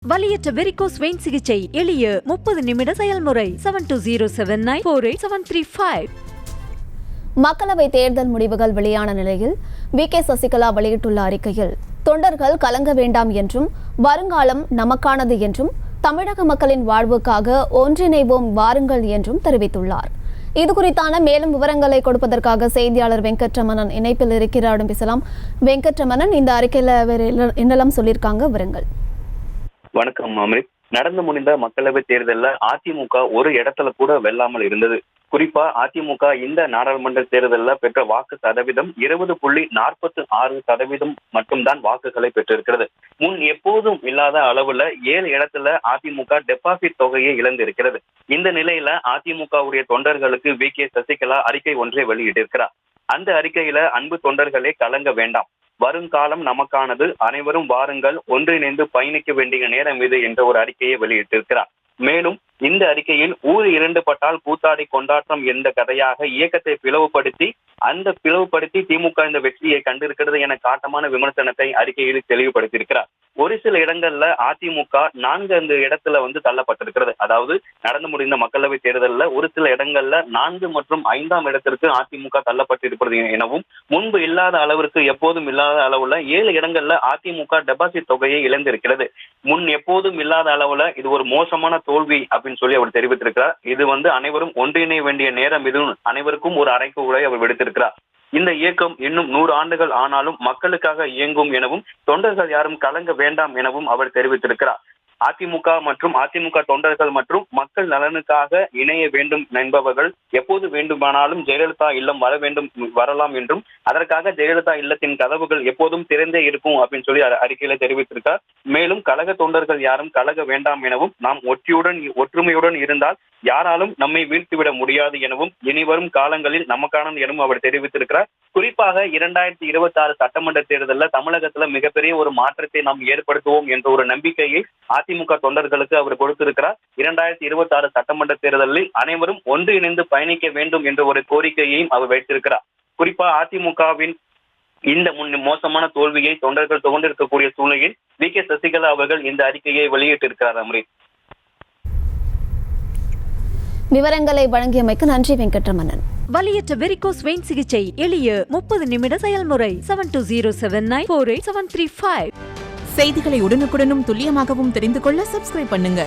வலியற்ற varicose vein சிகிச்சை எளிய 30 நிமிட செயல்முறை 7279487335. மக்களவை தேர்தல் முடிவுகள் வெளியான நிலையில் வி.கே. சசிகலா வெளியிட்டுள்ள அறிக்கையில் தொண்டர்கள் கலங்க வேண்டாம் என்றும் வருங்காலம் நமக்கானது என்றும் தமிழக மக்களின் வாழ்வுக்காக ஒன்றிணைவோம் வாருங்கள் என்றும் தெரிவித்துள்ளார். இதுகுறித்தான மேலும் விவரங்களை கொடுப்பதற்காக செய்தியாளர் வெங்கட்ரமணன் இணைப்பில் இருக்கிறார். பேசலாம். வெங்கட்ரமணன், இந்த அறிக்கையில என்னெல்லாம் சொல்லியிருக்காங்க, விவரங்கள்? வணக்கம் அமிர்த். நடந்து முடிந்த மக்களவை தேர்தலில் அதிமுக ஒரு இடத்துல கூட வெல்லாமல் இருந்தது. குறிப்பா அதிமுக இந்த நாடாளுமன்ற தேர்தலில் பெற்ற வாக்கு சதவீதம் 20.46% மட்டும்தான் வாக்குகளை பெற்றிருக்கிறது. முன் எப்போதும் இல்லாத அளவுல 7 இடத்துல அதிமுக டெபாசிட் தொகையை இழந்திருக்கிறது. இந்த நிலையில அதிமுகவுடைய தொண்டர்களுக்கு வி.கே. சசிகலா அறிக்கை ஒன்றை வெளியிட்டிருக்கிறார். அந்த அறிக்கையில அன்பு தொண்டர்களே கலங்க வேண்டாம், வருங்காலம் நமக்கானது, அனைவரும் வாருங்கள், ஒன்றிணைந்து பயணிக்க வேண்டிய நேரம் இது என்ற ஒரு அறிக்கையை வெளியிட்டிருக்கிறார். மேலும் இந்த அறிக்கையில் ஊர் இரண்டு பட்டால் கூத்தாடி கொண்டாட்டம் என்ற கதையாக இயக்கத்தை பிளவுபடுத்தி திமுக இந்த வெற்றியை கண்டிருக்கிறது என காட்டமான விமர்சனத்தை அறிக்கையில் தெளிவுபடுத்தியிருக்கிறார். ஒரு சில இடங்கள்ல அதிமுக 4 இடத்துல தள்ளப்பட்டிருக்கிறது. அதாவது நடந்து முடிந்த மக்களவை தேர்தலில் ஒரு சில இடங்கள்ல 4 மற்றும் 5ஆம் இடத்திற்கு அதிமுக தள்ளப்பட்டிருக்கிறது எனவும், முன்பு இல்லாத அளவிற்கு எப்போதும் இல்லாத அளவுல 7 இடங்கள்ல அதிமுக டெபாசிட் தொகையை இழந்திருக்கிறது. முன் எப்போதும் இல்லாத அளவுல இது ஒரு மோசமான தோல்வி அப்படின்னு சொல்லி அவர் தெரிவித்திருக்கிறார். இது அனைவரும் ஒன்றிணைய வேண்டிய நேரம், இது அனைவருக்கும் ஒரு அறைகூவலை அவர் விடுத்திருக்கிறார். இந்த இயக்கம் இன்னும் 100 ஆண்டுகள் ஆனாலும் மக்களுக்காக இயங்கும் எனவும், தொண்டர்கள் யாரும் கலங்க வேண்டாம் எனவும் அவர் தெரிவித்திருக்கிறார். அதிமுக மற்றும் அதிமுக தொண்டர்கள் மற்றும் மக்கள் நலனுக்காக இணைய வேண்டும் என்பவர்கள் எப்போது வேண்டுமானாலும் ஜெயலலிதா இல்லம் வரலாம் என்றும், அதற்காக ஜெயலலிதா இல்லத்தின் கதவுகள் எப்போதும் திறந்தே இருக்கும் அப்படின்னு சொல்லி அறிக்கையில தெரிவித்திருக்கார். மேலும் கழக தொண்டர்கள் யாரும் கலக வேண்டாம் எனவும், நாம் ஒற்றுமையுடன் இருந்தால் யாராலும் நம்மை வீழ்த்திவிட முடியாது எனவும், இனிவரும் காலங்களில் நமக்கானது எனவும் அவர் தெரிவித்திருக்கிறார். குறிப்பாக 2026 சட்டமன்ற தேர்தலில் தமிழகத்துல மிகப்பெரிய ஒரு மாற்றத்தை நாம் ஏற்படுத்துவோம் என்ற ஒரு நம்பிக்கையை அதிமுக தொண்டர்களுக்கு அவர் கொடுத்திருக்கிறார். 2026 சட்டமன்ற தேர்தலில் அனைவரும் ஒன்றிணைந்து பயணிக்க வேண்டும் என்ற ஒரு கோரிக்கையையும் அவர் வைத்திருக்கிறார். குறிப்பா அதிமுகவின் இந்த மோசமான தோல்வியை தொண்டர்கள் துவண்டிருக்கக்கூடிய சூழ்நிலையில் வி.கே. சசிகலா அவர்கள் இந்த அறிக்கையை வெளியிட்டிருக்கிறார். அமரேஷ், விவரங்களை வழங்கியமைக்கு நன்றி வெங்கட்ரமணன். வலியற்ற வெரிகோஸ் வெயின் சிகிச்சை எளிய 30 நிமிட செயல்முறை 7279487335. செய்திகளை உடனுக்குடனும் துல்லியமாகவும் தெரிந்து கொள்ள சப்ஸ்கிரைப் பண்ணுங்க.